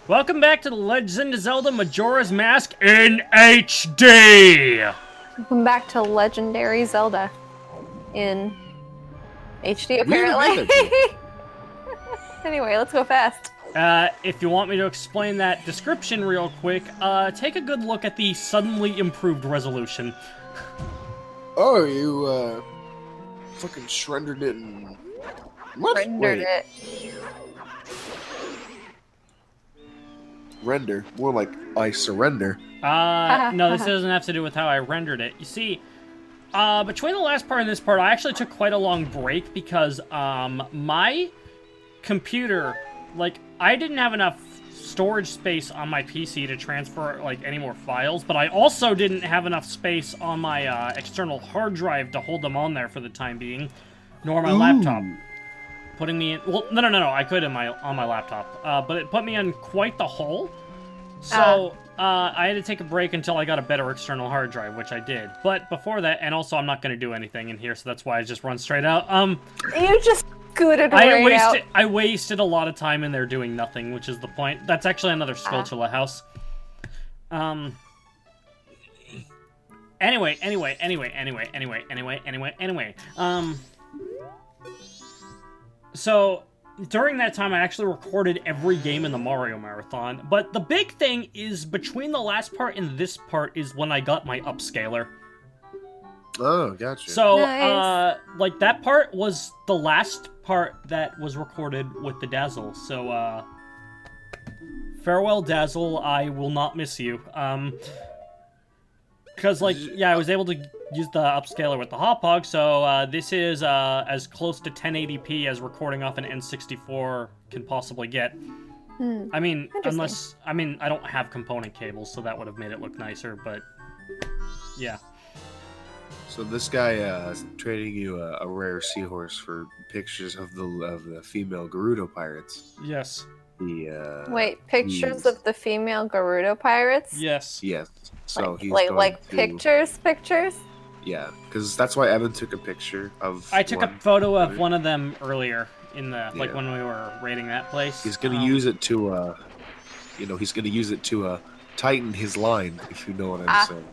Welcome back to the Legend of Zelda Majora's Mask in HD! Welcome back to Legendary Zelda in HD, apparently. Anyway, let's go fast. If you want me to explain that description real quick, take a good look at the suddenly improved resolution. Oh, you, fucking shrendered it and... What? Rendered it. Render. More like, I surrender. No, this doesn't have to do with how I rendered it. You see, between the last part and this part, I actually took quite a long break because, my computer, like, I didn't have enough storage space on my PC to transfer, like, any more files, but I also didn't have enough space on my, external hard drive to hold them on there for the time being, nor my laptop. Putting me in... Well, no, I could on my laptop, but it put me in quite the hole, so, I had to take a break until I got a better external hard drive, which I did. But before that, and also I'm not going to do anything in here, so that's why I just run straight out. You just scooted right out. I wasted a lot of time in there doing nothing, which is the point. That's actually another Skulltula house. Anyway. So, during that time, I actually recorded every game in the Mario Marathon, but the big thing is, between the last part and this part is when I got my upscaler. Oh, gotcha. So, Nice. like, that part was the last part that was recorded with the Dazzle, so, farewell, Dazzle, I will not miss you. Because, like, yeah, I was able to use the upscaler with the Hop-Hog, so this is as close to 1080p as recording off an N64 can possibly get. I mean, I don't have component cables, so that would have made it look nicer, but yeah. So this guy is trading you a rare seahorse for pictures of the female Gerudo pirates. Yes. Wait, pictures of the female Gerudo pirates? Yes. Yes. So like, he's like, going like to, pictures? Yeah, because that's why Evan took a picture of. I took a photo of one of them earlier in the like when we were raiding that place. He's gonna use it to, he's gonna use it to tighten his line, if you know what I'm saying.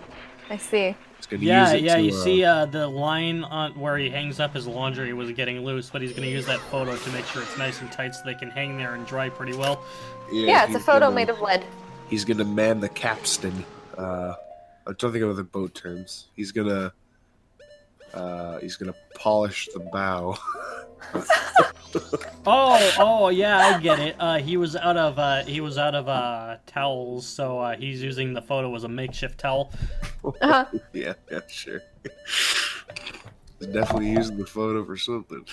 I see. He's gonna use it to, you see the line on where he hangs up his laundry was getting loose, but he's gonna use that photo to make sure it's nice and tight so they can hang there and dry pretty well. Yeah, it's a photo made of lead. He's gonna man the capstan. I'm trying to think of other boat terms. He's gonna polish the bow. oh yeah, I get it. He was out of towels, so he's using the photo as a makeshift towel. Yeah, sure. He's definitely using the photo for something.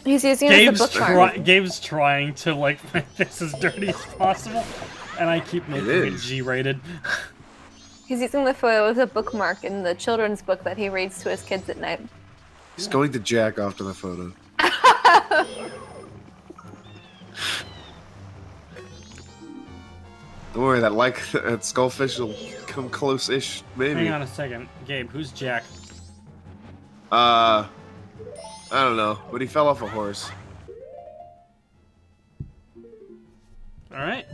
He's using it as a bookmark. Gabe's trying to like make this as dirty as possible, and I keep making it G-rated. He's using the photo as a bookmark in the children's book that he reads to his kids at night. He's going to jack off to the photo. Don't worry, that Skullfish will come close-ish, maybe. Hang on a second. Gabe, who's Jack? I don't know, but he fell off a horse. Alright.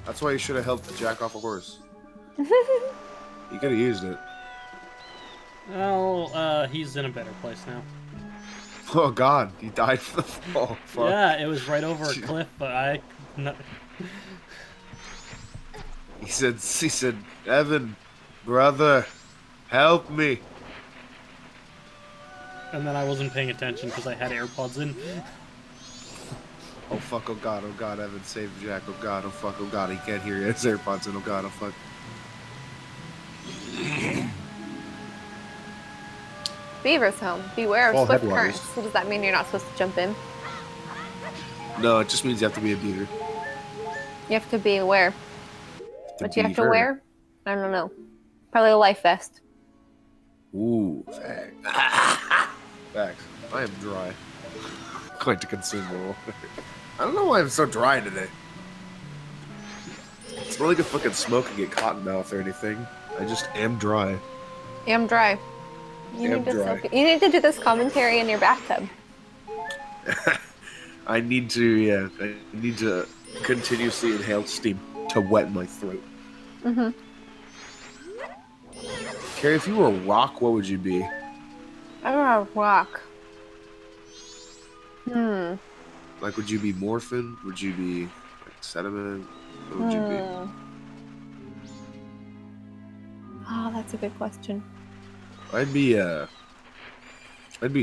That's why you should have helped jack off a horse. You could have used it. Well, he's in a better place now. Oh god, he died from the fall. Fuck. Yeah, it was right over a cliff, but He said, Evan, brother, help me. And then I wasn't paying attention because I had AirPods in. Oh fuck, oh god, Evan, save Jack, oh god, oh fuck, oh god, he can't hear you, his AirPods in, oh god, oh fuck. Beaver's home. Beware of All swift headwaters. currents. So does that mean you're not supposed to jump in? No, it just means you have to be a beaver. You have to be aware. What you have to wear? I don't know. Probably a life vest. Ooh, facts. Facts. I am dry. Going to consume more water. I don't know why I'm so dry today. It's not like a fucking smoke and get cotton mouth or anything. I just am dry. Yeah, I'm dry. You need to do this commentary in your bathtub. I need to continuously inhale steam to wet my throat. Mm-hmm. Carrie, if you were a rock, what would you be? I don't know, rock. Like, would you be morphin? Would you be like sediment? What would you be? Oh, that's a good question. I'd be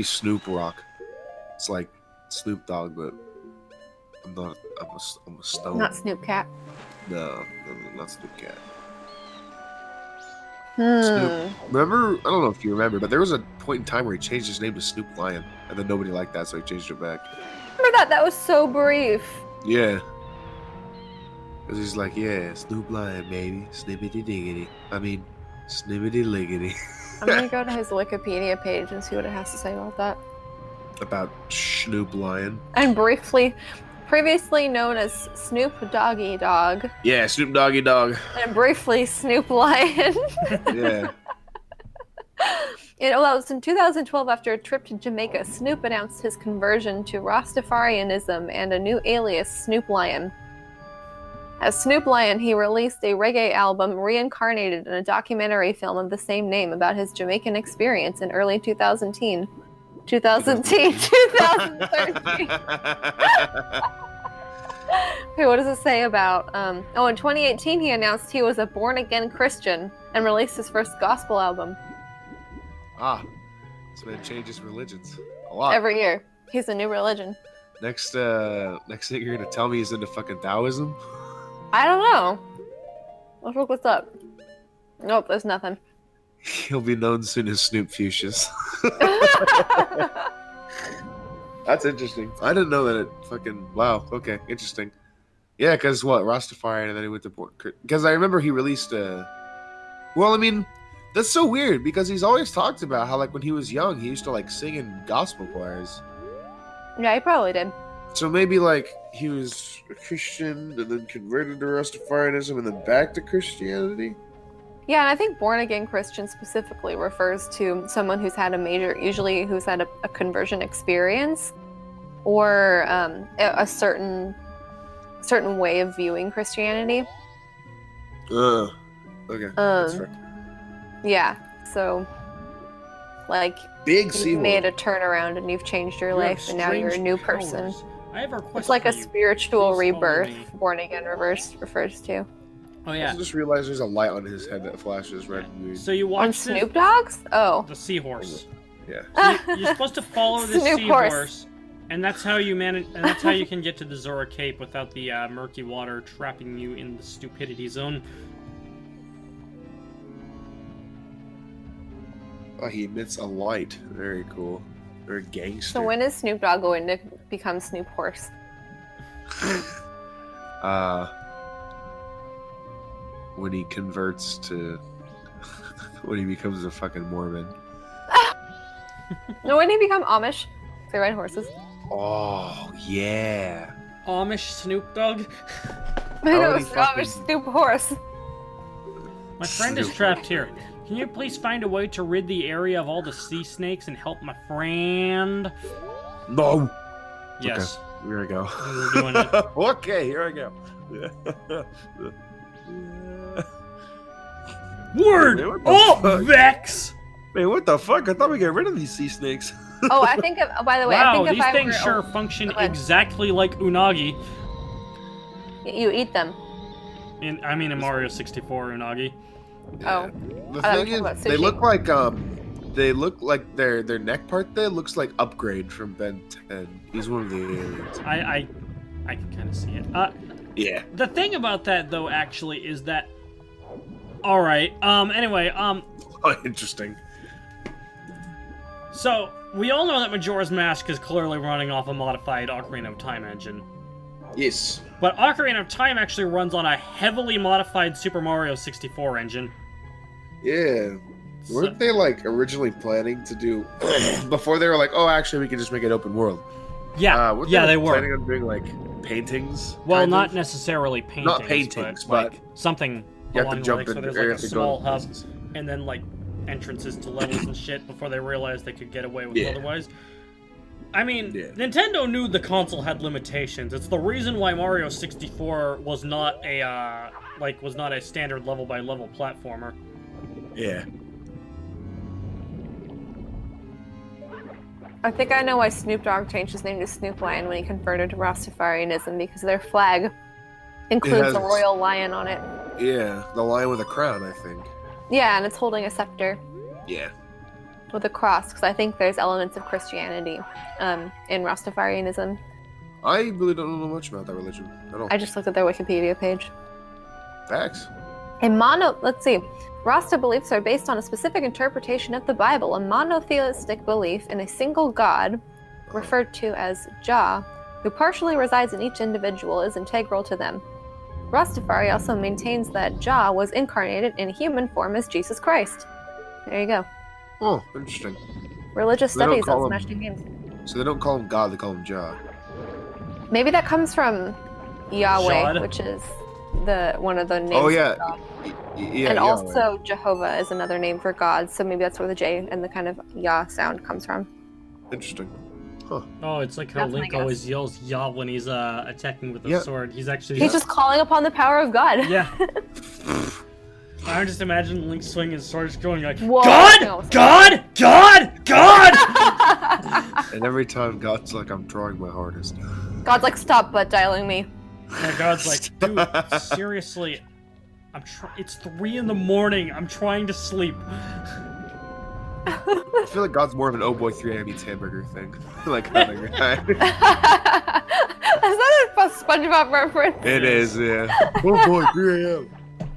Snoop Rock. It's like Snoop Dogg, but I'm a stone. Not Snoop Cat. No, not Snoop Cat. Hmm. Remember? I don't know if you remember, but there was a point in time where he changed his name to Snoop Lion, and then nobody liked that, so he changed it back. Remember that? That was so brief. Yeah. Because he's like, yeah, Snoop Lion, baby. Snippity diggity. I mean, snippity liggity. I'm gonna go to his Wikipedia page and see what it has to say about that. About Snoop Lion. I'm previously known as Snoop Doggy Dog. Yeah, Snoop Doggy Dog. And briefly Snoop Lion. Yeah. That was in 2012 after a trip to Jamaica. Snoop announced his conversion to Rastafarianism and a new alias, Snoop Lion. As Snoop Lion, he released a reggae album reincarnated in a documentary film of the same name about his Jamaican experience in early 2013. Wait, what does it say about... in 2018 he announced he was a born-again Christian and released his first gospel album. This man changes religions a lot. Every year. He's a new religion. Next thing you're gonna tell me he's into fucking Taoism? I don't know. Let's look what's up. Nope, there's nothing. He'll be known soon as Snoop Fuchsias. That's interesting. I didn't know that it fucking... Wow, okay, interesting. Yeah, because what? Rastafarian, and then he went to... Because I remember he released a... Well, I mean, that's so weird, because he's always talked about how, like, when he was young, he used to, like, sing in gospel choirs. Yeah, he probably did. So maybe, like, he was a Christian, and then converted to Rastafarianism, and then back to Christianity? Yeah, and I think born-again Christian specifically refers to someone who's had who's had a conversion experience, or a certain way of viewing Christianity. Okay, that's fair. Yeah, so, like, you've made a turnaround and you've changed your life, and now you're a new person. I have a request. It's like for a you. spiritual Please rebirth, follow me. born-again refers to. Oh I yeah. just realized there's a light on his head that flashes red and green. So you On watch Snoop Dogg's? Oh. the seahorse. Yeah. You're supposed to follow this Snoop seahorse, horse. and that's how you manage. And that's how you can get to the Zora Cape without the murky water trapping you in the stupidity zone. Oh, he emits a light. Very cool. Very gangster. So when is Snoop Dogg going to become Snoop Horse? When he converts to... when he becomes a fucking Mormon. No, when he become Amish? They ride horses. Oh, yeah. Amish Snoop Dogg. I know, would he fucking- Amish Snoop Horse. My friend is Snoop. trapped here. Can you please find a way to rid the area of all the sea snakes and help my friend? No! Yes. Okay, here I go. We're doing it. Okay, here I go. Word! Man, what the Oh, fuck? Vex! Man, what the fuck? I thought we got rid of these sea snakes. Oh, I think by the way, I Wow, think if these I things were... sure function go ahead. exactly like unagi. You eat them. In Mario 64 unagi. Oh. The I thing was talking about is, they sushi. look like their neck part there looks like Upgrade from Ben 10. He's one of the aliens. I can kind of see it. Yeah. The thing about that though, actually, is that. All right. Anyway. Oh, interesting. So we all know that Majora's Mask is clearly running off a modified Ocarina of Time engine. Yes. But Ocarina of Time actually runs on a heavily modified Super Mario 64 engine. Yeah. Weren't they like originally planning to do before they were like, oh, actually, we can just make it open world? Yeah, weren't they were. planning on doing like paintings. Well, kind not of? necessarily paintings. Not paintings, but like but something you have along to the jump like, in. so there's you like a have to go small to hub, places. and then like entrances to levels and shit before they realized they could get away with it Yeah. otherwise. I mean, Yeah. Nintendo knew the console had limitations. It's the reason why Mario 64 was not a standard level by level platformer. Yeah. I think I know why Snoop Dogg changed his name to Snoop Lion when he converted to Rastafarianism, because their flag includes a royal lion on it. Yeah, the lion with a crown, I think. Yeah, and it's holding a scepter Yeah. with a cross, because I think there's elements of Christianity in Rastafarianism. I really don't know much about that religion at all. I just looked at their Wikipedia page. Facts. Let's see. Rasta beliefs are based on a specific interpretation of the Bible, a monotheistic belief in a single God, referred to as Jah, who partially resides in each individual, is integral to them. Rastafari also maintains that Jah was incarnated in human form as Jesus Christ. There you go. Oh, interesting. Religious They don't studies call on him- Smash Games. So they don't call him God, they call him Jah. Maybe that comes from Yahweh, Shad. which is one of the names Oh, yeah. of God. Yeah, And Yahweh. also Jehovah is another name for God, so maybe that's where the J and the kind of Yah sound comes from. Interesting. Oh, it's like how That's my Link guess. always yells "Yah" when he's attacking with a Yeah. sword. He's actually He's just calling upon the power of God. yeah. I just imagine Link swinging his sword, just going like, Whoa, God, no, God, God, God. And every time God's like, I'm trying my hardest. God's like, stop butt dialing me. And God's like, dude, seriously, it's 3 in the morning. I'm trying to sleep. I feel like God's more of an oh boy 3 a.m. eats hamburger thing. Like kind of guy. Is that a SpongeBob reference? It is, yeah. Oh boy, 3 a.m.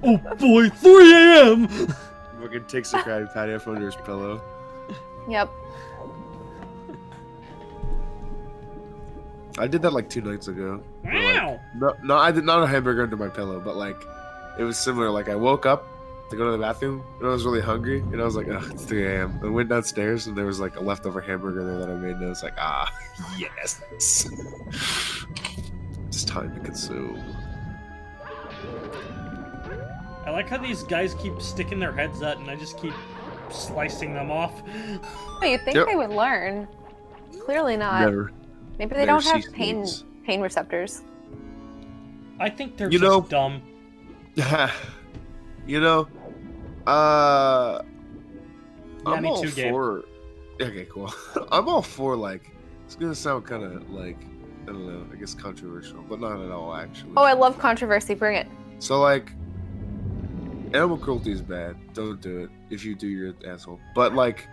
Oh boy, 3 a.m. Fucking takes the Krabby Patty up under his pillow. Yep. I did that like 2 nights ago. Wow. No, I did not a hamburger under my pillow, but like, it was similar. Like, I woke up to go to the bathroom, and I was really hungry, and I was like, ugh, it's 3 a.m. I went downstairs, and there was like a leftover hamburger there that I made, and I was like, ah, yes. It's time to consume. I like how these guys keep sticking their heads out, and I just keep slicing them off. Oh, you'd think Yep. they would learn. Clearly not. Never. Maybe they never don't have cease pain needs. receptors. I think they're You just know- dumb. You know, Yeah, I'm me all too, Gabe. for. Okay, cool. I'm all for like. It's gonna sound kind of like, I don't know. I guess controversial, but not at all actually. Oh, I love controversy. Bring it. So like, animal cruelty is bad. Don't do it. If you do, you're an asshole. But like,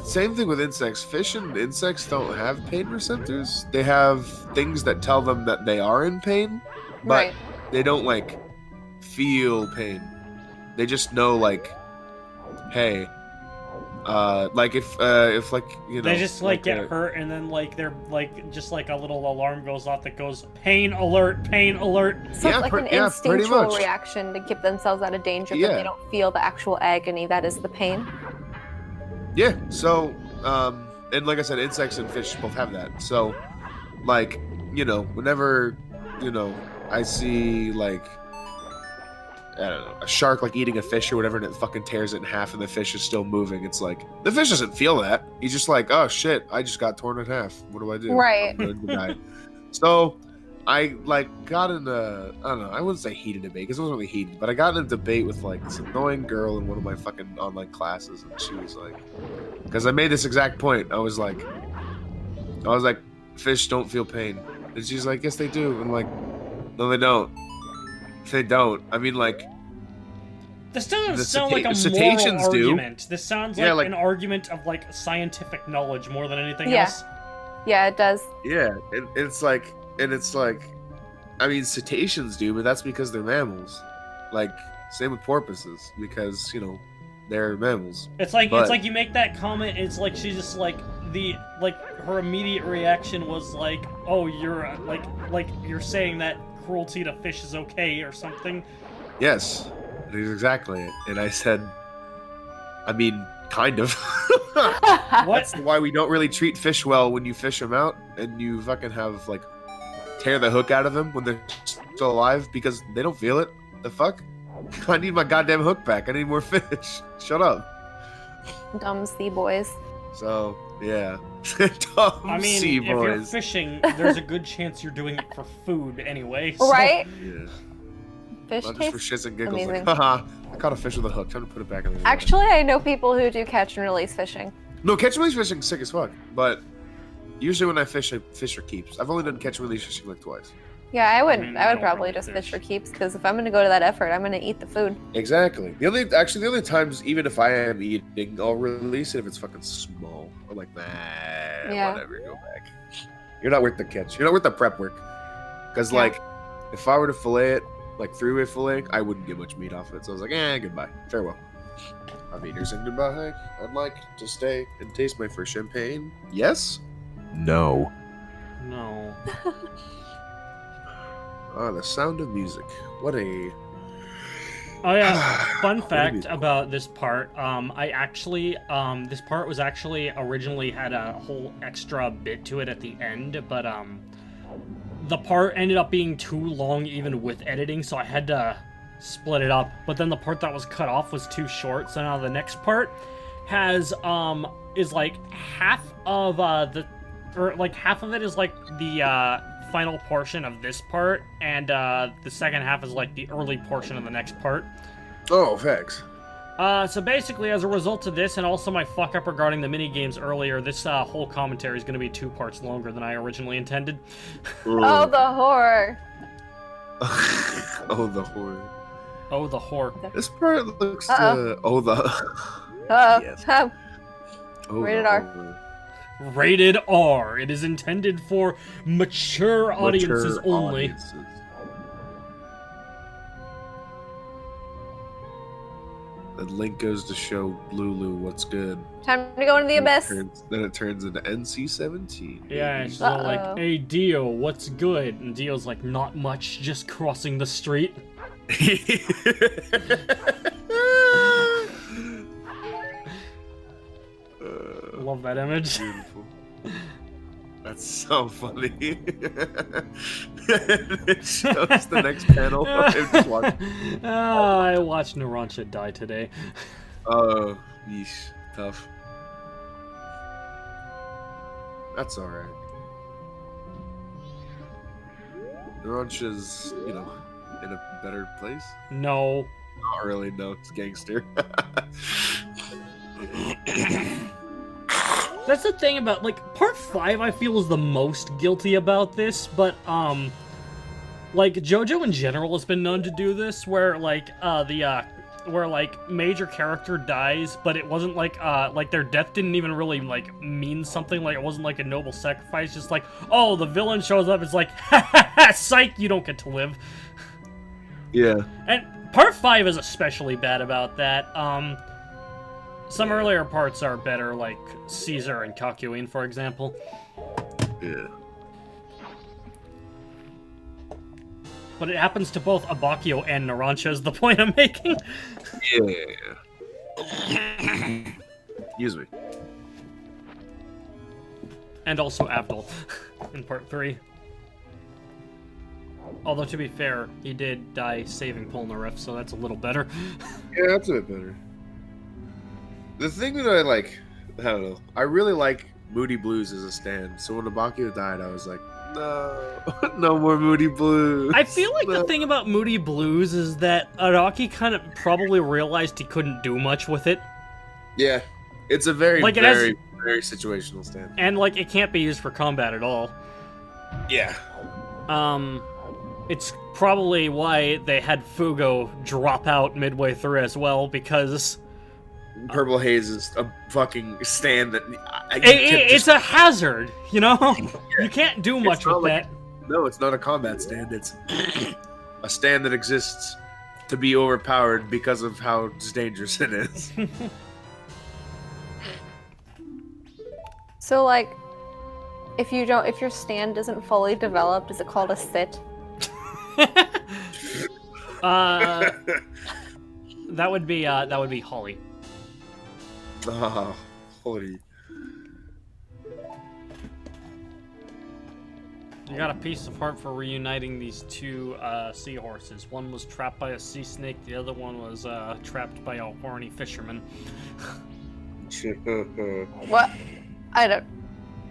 same thing with insects. Fish and insects don't have pain receptors. They have things that tell them that they are in pain, but Right. they don't like feel pain. They just know like, hey, like if like you know They just like get a- hurt, and then like they're like just like a little alarm goes off that goes pain alert, pain alert. So Yeah, it's like an yeah, pretty instinctual much. reaction to keep themselves out of danger, but Yeah. they don't feel the actual agony that is the pain. Yeah, so, and like I said, insects and fish both have that. So, like, you know, whenever, you know, I see, like, I don't know, a shark, like, eating a fish or whatever, and it fucking tears it in half and the fish is still moving, it's like, the fish doesn't feel that. He's just like, oh, shit, I just got torn in half. What do I do? Right. I'm going to die. So, I, like, got in a, I don't know, I wouldn't say heated debate, because it wasn't really heated, but I got in a debate with, like, this annoying girl in one of my fucking online classes, and she was like, because I made this exact point. I was like, fish don't feel pain. And she's like, yes, they do. I'm like, no, they don't. They don't. I mean, like, This doesn't The sound like a cetaceans moral do. argument. This sounds Yeah, like, like- an argument of like scientific knowledge more than anything Yeah. else. Yeah, it does. yeah, and it's like, I mean, cetaceans do, but that's because they're mammals. Like, same with porpoises, because, you know, they're mammals. It's like But- you make that comment. It's like she's just like her immediate reaction was like, oh, you're like you're saying that cruelty to fish is okay or something. Yes, that is exactly it. And I said, I mean, kind of. What? That's why we don't really treat fish well when you fish them out and you fucking have, like, tear the hook out of them when they're still alive because they don't feel it. The fuck? I need my goddamn hook back. I need more fish. Shut up. Dumb sea boys. So, yeah. Dumb I mean, sea if you're boys. fishing, there's a good chance you're doing it for food anyway. So. Right? Yeah. Fish Not just for tastes shits and giggles. amazing. Like, haha, I caught a fish with a hook. Time to put it back in the water. Actually, I know people who do catch and release fishing. No, catch and release fishing is sick as fuck. But usually when I fish for keeps. I've only done catch and release fishing like twice. Yeah, I would. mean, I I would don't probably really just fish fish. for keeps because if I'm gonna go to that effort, I'm gonna eat the food. Exactly. The only times, even if I am eating, I'll release it if it's fucking small. I'm like, nah, Yeah. whatever, go back. You're not worth the catch. You're not worth the prep work. Because, Yeah. like, if I were to fillet it, like three-way fillet, I wouldn't get much meat off it. So I was like, goodbye. Farewell. I've eaten and goodbye. I'd like to stay and taste my first champagne. Yes? No. No. Ah, the sound of music. What a... Oh yeah, fun What a fact music. about this part, I actually, this part was actually originally had a whole extra bit to it at the end, but, the part ended up being too long even with editing, so I had to split it up. But then the part that was cut off was too short, so now the next part has, is like half of, half of it is like the, final portion of this part, and the second half is like the early portion of the next part. Oh, facts. So basically, as a result of this, and also my fuck up regarding the mini games earlier, this whole commentary is going to be 2 parts longer than I originally intended. Oh, the horror! Oh, the horror. Oh, the whore. This part looks. Uh-oh. Oh, the. Oh, Yes. oh. Oh, Rated the R. horror. Rated R. It is intended for mature audiences Mature only. audiences. And Link goes to show Lulu what's good. Time to go into the abyss. Then it turns into NC-17. Yeah, and she's all like, Uh-oh. "Hey, Dio, what's good?" And Dio's like, "Not much, just crossing the street." Love that image. Beautiful. That's so funny. It shows the next panel of him just walking. Oh, I watched Narancia die today. Oh, yeesh, tough. That's alright. Narancia's, in a better place. No. Not really, no, it's gangster. That's the thing about, part 5 I feel is the most guilty about this, but, JoJo in general has been known to do this, where, major character dies, but it wasn't, their death didn't even really, mean something, it wasn't, a noble sacrifice, just oh, the villain shows up, it's like, ha ha ha, psych, you don't get to live. Yeah. And part 5 is especially bad about that, some earlier parts are better, like Caesar and Kakyoin, for example. Yeah. But it happens to both Abakio and Narancia is the point I'm making. Yeah. Excuse me. And also Abdul in part 3. Although, to be fair, he did die saving Polnareff, so that's a little better. Yeah, that's a bit better. The thing that I don't know, I really like Moody Blues as a stand. So when Abakio died, I was like, no, no more Moody Blues. I feel like No. the thing about Moody Blues is that Araki kind of probably realized he couldn't do much with it. Yeah, it's a very, Like, it has- very, very situational stand. And, it can't be used for combat at all. Yeah. It's probably why they had Fugo drop out midway through as well, because Purple Haze is a fucking stand that it's a hazard, you know? You can't do much not with like- that. No, it's not a combat stand. It's a stand that exists to be overpowered because of how dangerous it is. So, if your stand isn't fully developed, is it called a sit? That would be Holly. Oh, holy. You got a piece of heart for reuniting these two seahorses. One was trapped by a sea snake, the other one was trapped by a horny fisherman. What? I don't.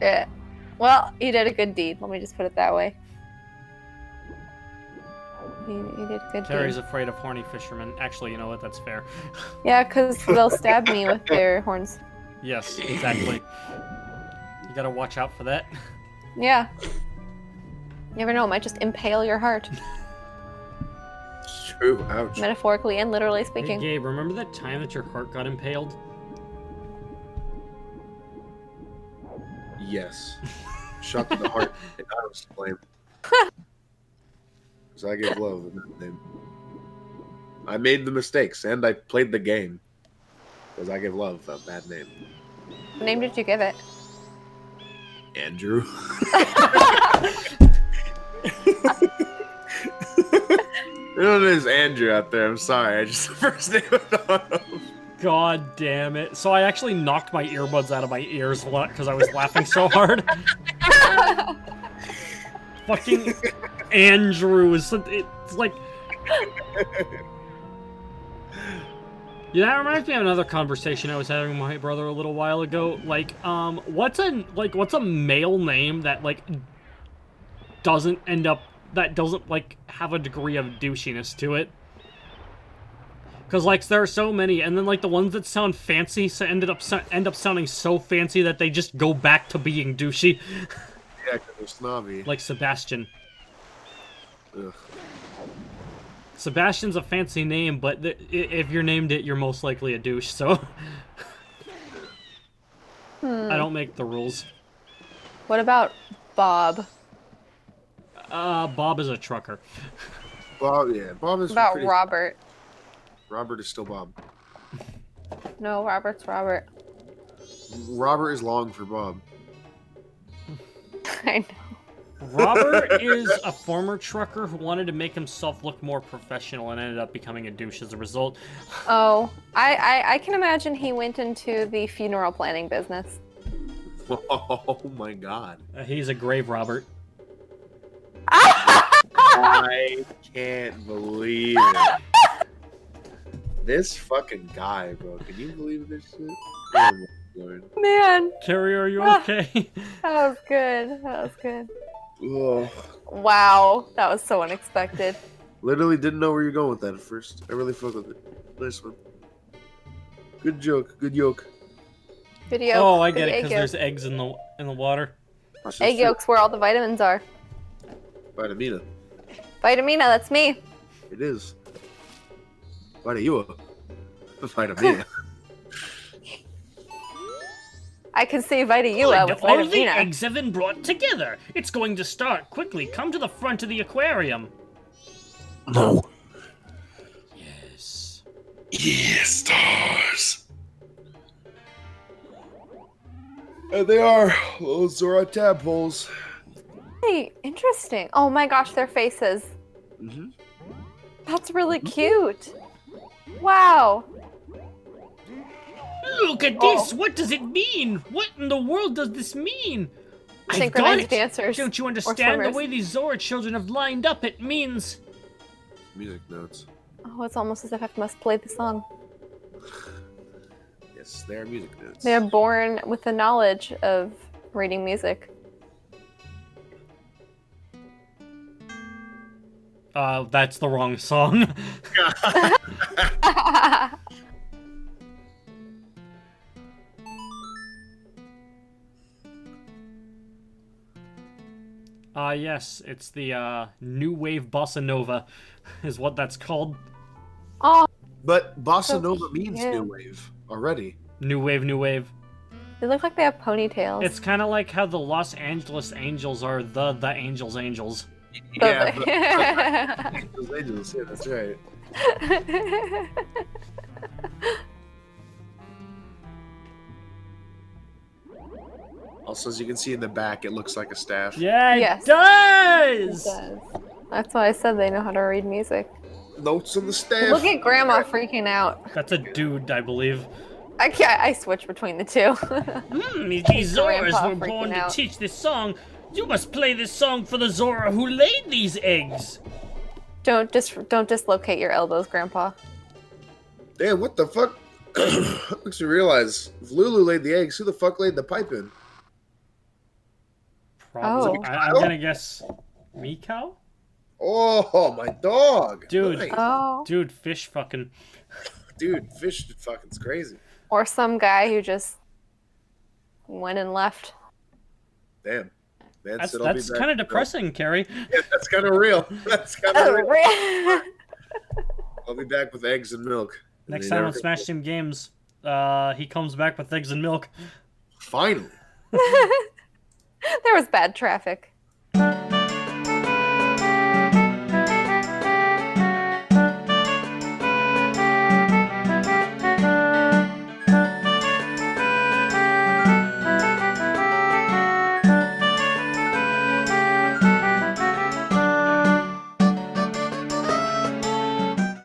Yeah. Well, he did a good deed. Let me just put it that way. He did a good Terry's deed. afraid of horny fishermen. Actually, you know what? That's fair. Yeah, because they'll stab me with their horns. Yes, exactly. You gotta watch out for that. Yeah. You never know, it might just impale your heart. True. Ouch. Metaphorically and literally Hey, speaking. Gabe, remember that time that your heart got impaled? Yes. Shot to the heart. And I was to blame. Because I gave love a bad name. I made the mistakes and I played the game. Because I gave love a bad name. What name did you give it? Andrew. You know there's Andrew out there. I'm sorry. I just the first name I thought of. God damn it. So I actually knocked my earbuds out of my ears because I was laughing so hard. Fucking Andrew is it's like... Yeah, that reminds me of another conversation I was having with my brother a little while ago. Like, what's a male name that doesn't have a degree of douchiness to it? Because there are so many, and then the ones that sound fancy end up sounding so fancy that they just go back to being douchey. Yeah, because they're snobby. Like Sebastian. Ugh. Sebastian's a fancy name, but if you're named it, you're most likely a douche, so... I don't make the rules. What about Bob? Bob is a trucker. Bob, yeah. Bob is What about pretty... Robert? Robert is still Bob. No, Robert's Robert. Robert is long for Bob. I know. Robert is a former trucker who wanted to make himself look more professional and ended up becoming a douche as a result. Oh, I can imagine he went into the funeral planning business. Oh my god. He's a grave Robert. I can't believe it. This fucking guy, bro. Can you believe this shit? Oh my lord. Man, Carrie, are you okay? that was good. That was good. Ugh. Wow, that was so unexpected. Literally didn't know where you're going with that at first. I really fuck with it. Nice one. Good joke. Good yoke. Video. Oh, I get it, because there's eggs in the water. That's just egg true. yolks where all the vitamins are. Vitamina. Vitamina, that's me. It is. Vitamina. Vitamina. I can see Vitamina with all the Vitamina. eggs have been brought together. It's going to start. Quickly, come to the front of the aquarium. No. Yes. Yes, stars. And they are. Those are our tadpoles. Hey, interesting. Oh my gosh, their faces. Mm-hmm. That's really cute. Wow. Look at this! What does it mean? What in the world does this mean? I've got Synchronized it! dancers. Don't you or understand the swimmers. way these Zora children have lined up? It means... Music notes. Oh, it's almost as if I must play the song. Yes, they are music notes. They're born with the knowledge of reading music. That's the wrong song. Yes, it's the, new wave bossa nova, is what that's called. Oh, But bossa So nova means cute. new wave already. New wave, new wave. they look like they have ponytails. It's kind of like how the Los Angeles Angels are the Angels Angels. Yeah, But- Angels, angels. Yeah, that's right. Also, as you can see in the back, it looks like a staff. Yeah, it Yes. does! It does. That's why I said they know how to read music. Notes on the staff. Look at Grandma freaking out. That's a dude, I believe. I switch between the two. These Zoras Grandpa were freaking born out. to teach this song. You must play this song for the Zora who laid these eggs. Don't dislocate your elbows, Grandpa. Damn, what the fuck? Makes you realize if Lulu laid the eggs, who the fuck laid the pipe in? Probably. Oh. I'm gonna guess Miko? Oh, my dog. Dude. Nice. Oh. Dude, fish fucking. Dude, fish fucking's crazy. Or some guy who just went and left. Damn. Man That's said, "I'll be back." kind of depressing, Carrie. Yeah, that's kind of real. That's kind of real. Oh, I'll be back with eggs and milk. And Next they time never on come Smash back. Team Games, he comes back with eggs and milk. Finally. there was bad traffic.